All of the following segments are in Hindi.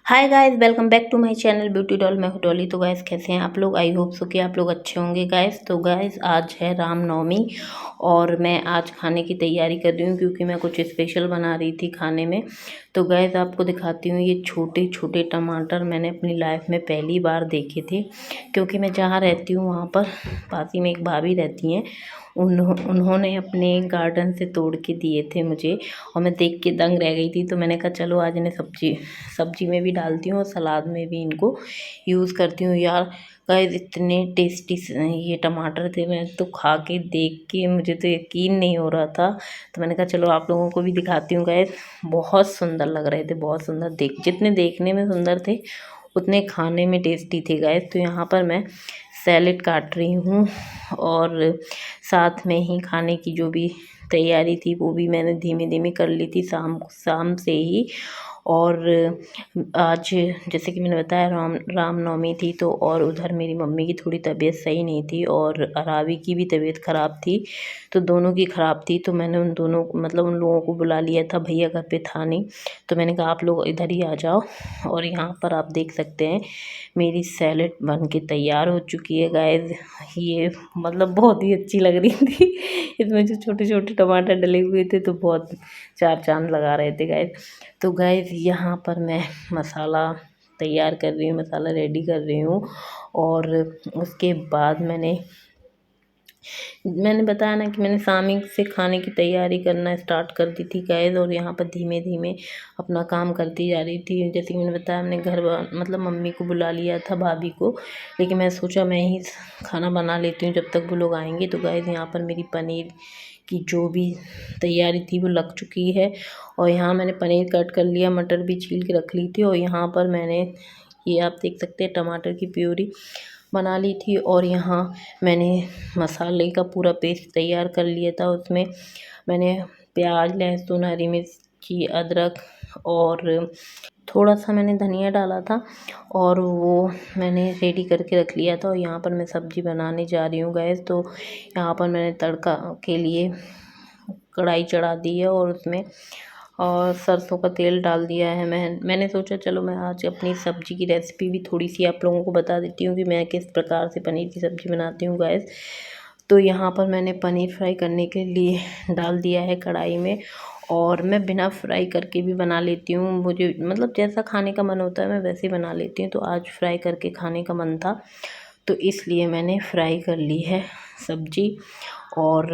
Hi guys, welcome back to my channel beauty doll. मैं हूँ डॉली। तो गाइस कैसे हैं आप लोग? आई होप सो कि आप लोग अच्छे होंगे गाइस। तो गाइस आज है रामनवमी और मैं आज खाने की तैयारी कर रही हूँ क्योंकि मैं कुछ स्पेशल बना रही थी खाने में। तो गाइस आपको दिखाती हूँ, ये छोटे छोटे टमाटर मैंने अपनी लाइफ में पहली बार देखे थे क्योंकि मैं जहाँ रहती हूँ वहाँ पर पास ही में एक भाभी रहती हैं। उन्होंने अपने गार्डन से तोड़ के दिए थे मुझे और मैं देख के दंग रह गई थी। तो मैंने कहा चलो आज इन्हें सब्जी में भी डालती हूँ और सलाद में भी इनको यूज़ करती हूँ। यार गाइस इतने टेस्टी ये टमाटर थे, मैं तो खा के देख के मुझे तो यकीन नहीं हो रहा था। तो मैंने कहा चलो आप लोगों को भी दिखाती हूँ गाइस। बहुत सुंदर लग रहे थे, बहुत सुंदर, जितने देखने में सुंदर थे उतने खाने में टेस्टी थे गाइस। तो यहाँ पर मैं सैलेड काट रही हूँ और साथ में ही खाने की जो भी तैयारी थी वो भी मैंने धीमे धीमे कर ली थी शाम से ही। और आज जैसे कि मैंने बताया रामनवमी थी तो और उधर मेरी मम्मी की थोड़ी तबीयत सही नहीं थी और अरावी की भी तबीयत ख़राब थी। तो दोनों की ख़राब थी तो मैंने उन दोनों मतलब उन लोगों को बुला लिया था। भैया घर पे था नहीं तो मैंने कहा आप लोग इधर ही आ जाओ। और यहाँ पर आप देख सकते हैं मेरी सैलेड बन के तैयार हो चुकी है गाइस। ये मतलब बहुत ही अच्छी लग रही थी। इसमें जो छोटे छोटे टमाटर डले हुए थे तो बहुत चार चांद लगा रहे थे गाइस। तो गाइस यहाँ पर मैं मसाला तैयार कर रही हूँ, मसाला रेडी कर रही हूँ। और उसके बाद मैंने बताया ना कि मैंने शाम ही से खाने की तैयारी करना स्टार्ट कर दी थी गाइस। और यहाँ पर धीमे धीमे अपना काम करती जा रही थी। जैसे कि मैंने बताया हमने मतलब मम्मी को बुला लिया था, भाभी को, लेकिन मैं सोचा मैं ही खाना बना लेती हूँ जब तक वो लोग आएंगे। तो गाइस यहाँ पर मेरी पनीर की जो भी तैयारी थी वो लग चुकी है। और यहाँ मैंने पनीर कट कर लिया, मटर भी छील के रख ली थी। और यहाँ पर मैंने ये आप देख सकते हैं टमाटर की प्यूरी बना ली थी। और यहाँ मैंने मसाले का पूरा पेस्ट तैयार कर लिया था। उसमें मैंने प्याज, लहसुन, हरी मिर्ची, अदरक और थोड़ा सा मैंने धनिया डाला था और वो मैंने रेडी करके रख लिया था। और यहाँ पर मैं सब्ज़ी बनाने जा रही हूँ गैस। तो यहाँ पर मैंने तड़का के लिए कढ़ाई चढ़ा दी है और उसमें और सरसों का तेल डाल दिया है। मैंने सोचा चलो मैं आज अपनी सब्ज़ी की रेसिपी भी थोड़ी सी आप लोगों को बता देती हूँ कि मैं किस प्रकार से पनीर की सब्ज़ी बनाती हूँ गैस। तो यहाँ पर मैंने पनीर फ्राई करने के लिए डाल दिया है कढ़ाई में। और मैं बिना फ्राई करके भी बना लेती हूँ, मुझे मतलब जैसा खाने का मन होता है मैं वैसे ही बना लेती हूँ। तो आज फ्राई करके खाने का मन था तो इसलिए मैंने फ्राई कर ली है सब्ज़ी। और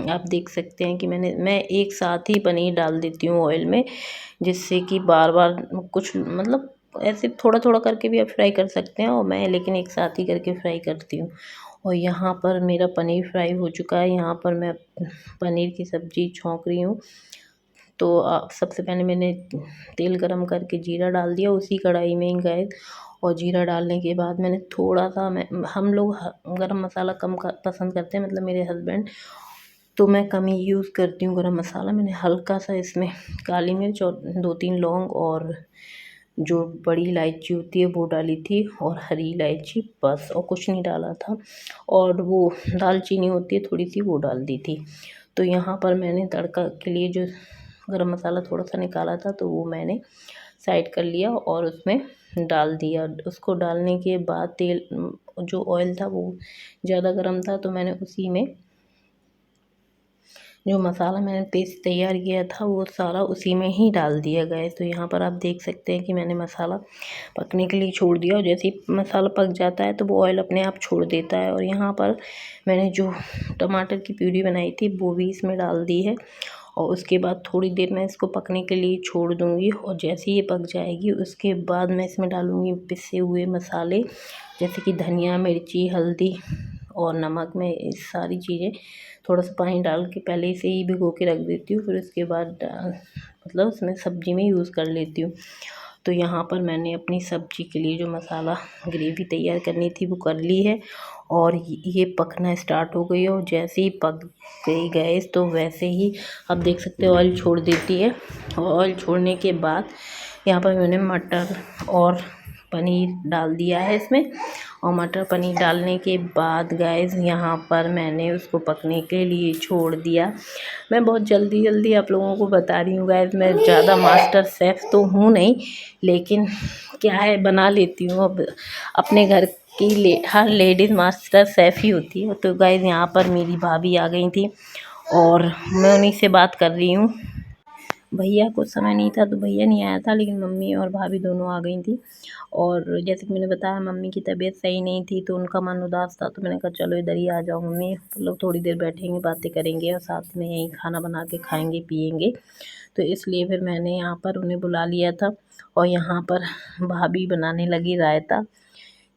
आप देख सकते हैं कि मैं एक साथ ही पनीर डाल देती हूँ ऑयल में, जिससे कि बार बार कुछ मतलब ऐसे थोड़ा थोड़ा करके भी आप फ्राई कर सकते हैं और मैं लेकिन एक साथ ही करके फ्राई करती हूँ। और यहाँ पर मेरा पनीर फ्राई हो चुका है। यहाँ पर मैं पनीर की सब्ज़ी छौंक रही हूँ। तो सबसे पहले मैंने तेल गरम करके जीरा डाल दिया उसी कढ़ाई में ही गैस। और जीरा डालने के बाद मैंने थोड़ा सा हम लोग गरम मसाला कम पसंद करते हैं, मतलब मेरे हस्बैंड, तो मैं कम ही यूज़ करती हूँ गरम मसाला। मैंने हल्का सा इसमें काली मिर्च और 2-3 लौंग और जो बड़ी इलायची होती है वो डाली थी और हरी इलायची, बस और कुछ नहीं डाला था। और वो दालचीनी होती है थोड़ी सी, वो डाल दी थी। तो यहाँ पर मैंने तड़का के लिए जो गरम मसाला थोड़ा सा निकाला था तो वो मैंने साइड कर लिया और उसमें डाल दिया। उसको डालने के बाद तेल जो ऑयल था वो ज़्यादा गर्म था तो मैंने उसी में जो मसाला मैंने पेस्ट तैयार किया था वो सारा उसी में ही डाल दिया गया। तो यहाँ पर आप देख सकते हैं कि मैंने मसाला पकने के लिए छोड़ दिया और जैसे ही मसाला पक जाता है तो वो ऑयल अपने आप छोड़ देता है। और यहाँ पर मैंने जो टमाटर की प्यूरी बनाई थी वो भी इसमें डाल दी है। और उसके बाद थोड़ी देर मैं इसको पकने के लिए छोड़ दूँगी और जैसे ये पक जाएगी उसके बाद मैं इसमें डालूँगी पिसे हुए मसाले, जैसे कि धनिया, मिर्ची, हल्दी और नमक। में इस सारी चीज़ें थोड़ा सा पानी डाल के पहले से ही भिगो के रख देती हूँ, फिर उसके बाद मतलब उसमें सब्ज़ी में यूज़ कर लेती हूँ। तो यहाँ पर मैंने अपनी सब्ज़ी के लिए जो मसाला ग्रेवी तैयार करनी थी वो कर ली है और ये पकना स्टार्ट हो गई है। और जैसे ही पक गई गैस तो वैसे ही आप देख सकते हो ऑयल छोड़ देती है। और ऑयल छोड़ने के बाद यहाँ पर मैंने मटर और पनीर डाल दिया है इसमें और मटर पनीर डालने के बाद गाइस यहाँ पर मैंने उसको पकने के लिए छोड़ दिया। मैं बहुत जल्दी जल्दी आप लोगों को बता रही हूँ गाइस, मैं ज़्यादा मास्टर शेफ़ तो हूँ नहीं, लेकिन क्या है बना लेती हूँ। अब अपने घर की हर लेडीज़ मास्टर शेफ़ ही होती है। तो गाइस यहाँ पर मेरी भाभी आ गई थी और मैं उन्हीं से बात कर रही हूँ। भैया को समय नहीं था तो भैया नहीं आया था, लेकिन मम्मी और भाभी दोनों आ गई थी। और जैसे कि मैंने बताया मम्मी की तबीयत सही नहीं थी तो उनका मन उदास था, तो मैंने कहा चलो इधर ही आ जाओ मम्मी, तो लोग थोड़ी देर बैठेंगे बातें करेंगे और साथ में यहीं खाना बना के खाएंगे पिएंगे। तो इसलिए फिर मैंने यहाँ पर उन्हें बुला लिया था। और यहाँ पर भाभी बनाने लगी रायता,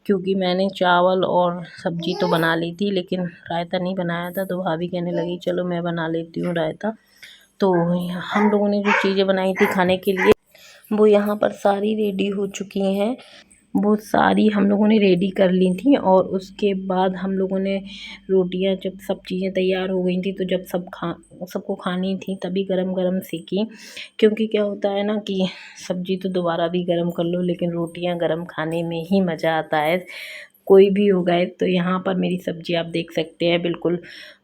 क्योंकि मैंने चावल और सब्जी तो बना ली थी लेकिन रायता नहीं बनाया था। तो भाभी कहने लगी चलो मैं बना लेती हूँ रायता। तो हम लोगों ने जो चीज़ें बनाई थी खाने के लिए वो यहाँ पर सारी रेडी हो चुकी हैं। वो सारी हम लोगों ने रेडी कर ली थी और उसके बाद हम लोगों ने रोटियां, जब सब चीज़ें तैयार हो गई थी तो जब सबको खानी थी तभी गरम गरम सेकी। क्योंकि क्या होता है ना कि सब्जी तो दोबारा भी गरम कर लो, लेकिन रोटियां गरम खाने में ही मज़ा आता है, कोई भी हो गए। तो यहाँ पर मेरी सब्ज़ी आप देख सकते हैं बिल्कुल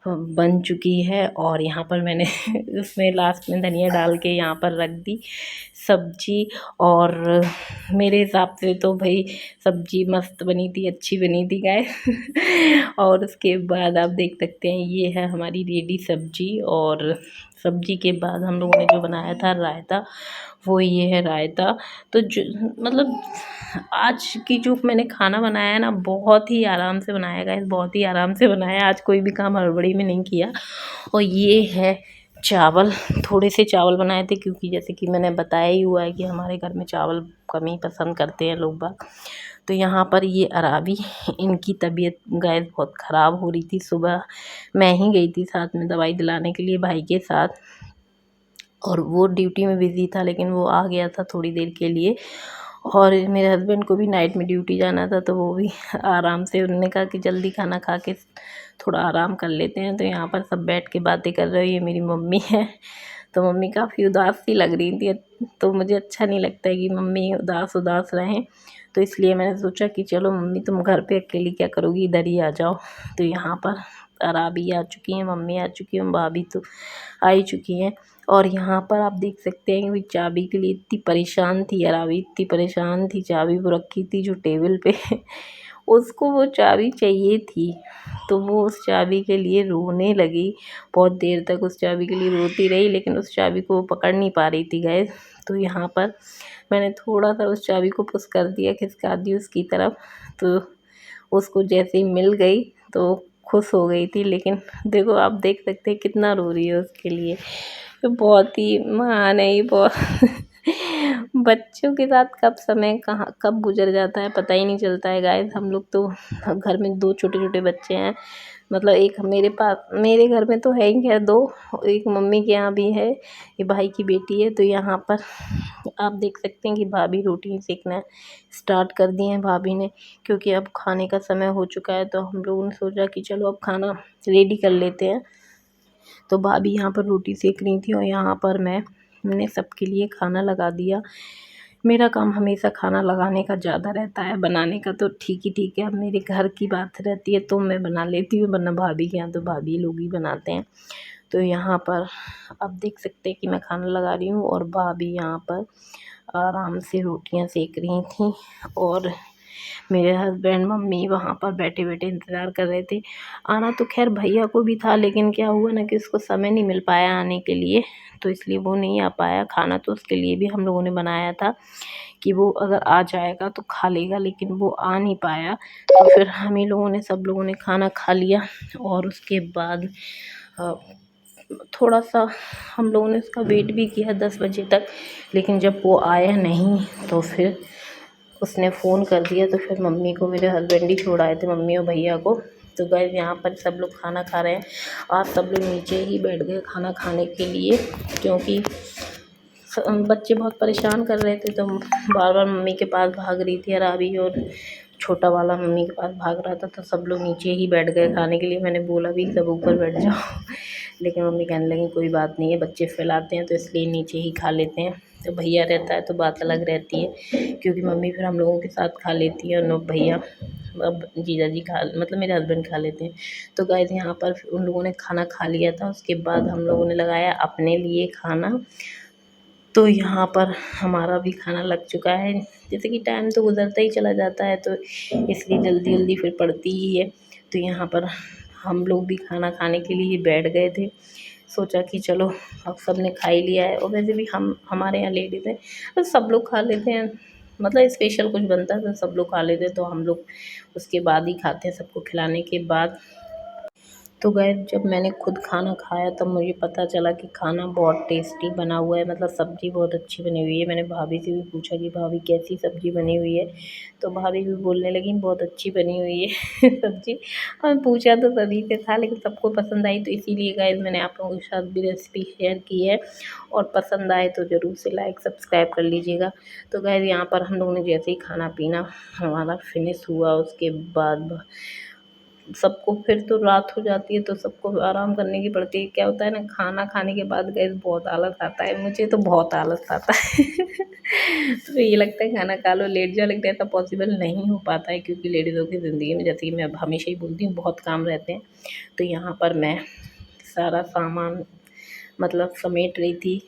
बन चुकी है। और यहाँ पर मैंने उसमें लास्ट में धनिया डाल के यहाँ पर रख दी सब्ज़ी। और मेरे हिसाब से तो भाई सब्ज़ी मस्त बनी थी, अच्छी बनी थी गाइस। और उसके बाद आप देख सकते हैं ये है हमारी रेडी सब्ज़ी। और सब्ज़ी के बाद हम लोगों ने जो बनाया था रायता, वो ये है रायता। तो जो मतलब आज की जो मैंने खाना बनाया है ना, बहुत ही आराम से बनाया गाइस, बहुत ही आराम से बनाया। आज कोई भी काम हड़बड़ी में नहीं किया। और ये है चावल, थोड़े से चावल बनाए थे क्योंकि जैसे कि मैंने बताया ही हुआ है कि हमारे घर में चावल कम ही पसंद करते हैं लोग बाग। तो यहाँ पर ये अराबी, इनकी तबीयत गाइस बहुत ख़राब हो रही थी। सुबह मैं ही गई थी साथ में दवाई दिलाने के लिए भाई के साथ, और वो ड्यूटी में बिज़ी था लेकिन वो आ गया था थोड़ी देर के लिए। और मेरे हस्बैंड को भी नाइट में ड्यूटी जाना था, तो वो भी आराम से, उन्होंने कहा कि जल्दी खाना खा के थोड़ा आराम कर लेते हैं। तो यहाँ पर सब बैठ के बातें कर रहे हो। ये मेरी मम्मी है, तो मम्मी काफ़ी उदास सी लग रही थी, तो मुझे अच्छा नहीं लगता है कि मम्मी उदास उदास रहें। तो इसलिए मैंने सोचा कि चलो मम्मी तुम घर पे अकेली क्या करोगी, इधर ही आ जाओ। तो यहाँ पर अराबी आ चुकी हैं, मम्मी आ चुकी हैं, भाभी तो आ ही चुकी हैं। और यहाँ पर आप देख सकते हैं कि चाबी के लिए इतनी परेशान थी अराबी, इतनी परेशान थी। चाबी वो रखी थी जो टेबल पे उसको वो चाबी चाहिए थी, तो वो उस चाबी के लिए रोने लगी। बहुत देर तक उस चाबी के लिए रोती रही, लेकिन उस चाबी को वो पकड़ नहीं पा रही थी गाइस। तो यहाँ पर मैंने थोड़ा सा उस चाबी को पुश कर दिया, खिसका दी उसकी तरफ, तो उसको जैसे ही मिल गई तो खुश हो गई थी। लेकिन देखो आप देख सकते हैं कितना रो रही है उसके लिए। तो बहुत ही महान है ये, बहुत बच्चों के साथ कब समय कहाँ कब गुजर जाता है पता ही नहीं चलता है गाइस। हम लोग तो घर में 2 छोटे छोटे बच्चे हैं, मतलब एक मेरे घर में तो है ही खैर 2, एक मम्मी के यहाँ भी है, ये भाई की बेटी है। तो यहाँ पर आप देख सकते हैं कि भाभी रोटी सेकना स्टार्ट कर दिए हैं भाभी ने, क्योंकि अब खाने का समय हो चुका है। तो हम लोगों ने सोचा कि चलो अब खाना रेडी कर लेते हैं। तो भाभी यहाँ पर रोटी सेक रही थी और यहाँ पर मैंने सबके लिए खाना लगा दिया। मेरा काम हमेशा खाना लगाने का ज़्यादा रहता है, बनाने का तो ठीक है। अब मेरे घर की बात रहती है तो मैं बना लेती हूँ, वरना भाभी के यहाँ तो भाभी लोग ही बनाते हैं। तो यहाँ पर आप देख सकते हैं कि मैं खाना लगा रही हूँ और भाभी यहाँ पर आराम से रोटियाँ सेक रही थी। और मेरे हस्बैंड मम्मी वहाँ पर बैठे बैठे इंतज़ार कर रहे थे। आना तो खैर भैया को भी था, लेकिन क्या हुआ ना कि उसको समय नहीं मिल पाया आने के लिए, तो इसलिए वो नहीं आ पाया। खाना तो उसके लिए भी हम लोगों ने बनाया था कि वो अगर आ जाएगा तो खा लेगा, लेकिन वो आ नहीं पाया। तो फिर हम ही लोगों ने, सब लोगों ने खाना खा लिया। और उसके बाद थोड़ा सा हम लोगों ने उसका वेट भी किया 10 बजे तक, लेकिन जब वो आया नहीं तो फिर उसने फ़ोन कर दिया। तो फिर मम्मी को मेरे हस्बैंड ही छोड़ आए थे, मम्मी और भैया को। तो गाइस यहाँ पर सब लोग खाना खा रहे हैं और सब लोग नीचे ही बैठ गए खाना खाने के लिए, क्योंकि बच्चे बहुत परेशान कर रहे थे। तो बार बार मम्मी के पास भाग रही थी अराबी, और छोटा वाला मम्मी के पास भाग रहा था। तो सब लोग नीचे ही बैठ गए खाने के लिए। मैंने बोला भी सब ऊपर बैठ जाओ लेकिन मम्मी कहने लगी कोई बात नहीं है, बच्चे फैलाते हैं तो इसलिए नीचे ही खा लेते हैं। तो भैया रहता है तो बात अलग रहती है, क्योंकि मम्मी फिर हम लोगों के साथ खा लेती है और भैया अब जीजा जी खा मतलब मेरे हस्बैंड खा लेते हैं। तो गाइस यहाँ पर उन लोगों ने खाना खा लिया था, उसके बाद हम लोगों ने लगाया अपने लिए खाना। तो यहाँ पर हमारा भी खाना लग चुका है। जैसे कि टाइम तो गुज़रता ही चला जाता है, तो इसलिए जल्दी-जल्दी फिर पड़ती ही है। तो यहाँ पर हम लोग भी खाना खाने के लिए बैठ गए थे। सोचा कि चलो अब सबने खा ही लिया है, और वैसे भी हम हमारे यहाँ लेडीज़ हैं तो सब लोग खा लेते हैं। मतलब स्पेशल कुछ बनता है तो सब लोग खा लेते हैं, तो हम लोग उसके बाद ही खाते हैं, सबको खिलाने के बाद। तो गाइस जब मैंने खुद खाना खाया तब मुझे पता चला कि खाना बहुत टेस्टी बना हुआ है, मतलब सब्ज़ी बहुत अच्छी बनी हुई है। मैंने भाभी से भी पूछा कि भाभी कैसी सब्ज़ी बनी हुई है, तो भाभी भी बोलने लगी बहुत अच्छी बनी हुई है सब्ज़ी। और पूछा तो सभी से था, लेकिन सबको पसंद आई, तो इसीलिए गाइस मैंने आप लोगों के साथ भी रेसिपी शेयर की है। और पसंद आए तो ज़रूर से लाइक सब्सक्राइब कर लीजिएगा। तो गाइस यहाँ पर हम लोगों ने जैसे ही खाना पीना हमारा फिनिश हुआ, उसके बाद सबको फिर तो रात हो जाती है, तो सबको आराम करने की पड़ती है। क्या होता है ना, खाना खाने के बाद गैस बहुत आलस आता है, मुझे तो बहुत आलस आता है तो ये लगता है खाना खा लो लेट जाओ, लेकिन ऐसा पॉसिबल नहीं हो पाता है, क्योंकि लेडीज़ों की ज़िंदगी में, जैसे कि मैं अब हमेशा ही बोलती हूँ, बहुत काम रहते हैं। तो यहाँ पर मैं सारा सामान मतलब समेट रही थी,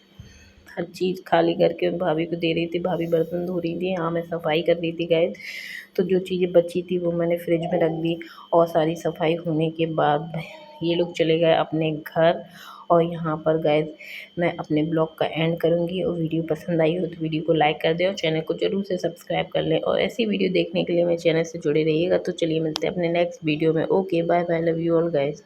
हर चीज़ खाली करके भाभी को दे रही थी। भाभी बर्तन धो रही थी, हाँ मैं सफाई कर रही थी गाइस। तो जो चीज़ें बची थी वो मैंने फ्रिज में रख दी, और सारी सफाई होने के बाद ये लोग चले गए अपने घर। और यहाँ पर गाइस मैं अपने ब्लॉग का एंड करूँगी, और वीडियो पसंद आई हो तो वीडियो को लाइक कर दें, और चैनल को ज़रूर से सब्सक्राइब कर लें, और ऐसी वीडियो देखने के लिए मेरे चैनल से जुड़े रहिएगा। तो चलिए मिलते हैं अपने नेक्स्ट वीडियो में। Okay bye bye, love you all guys.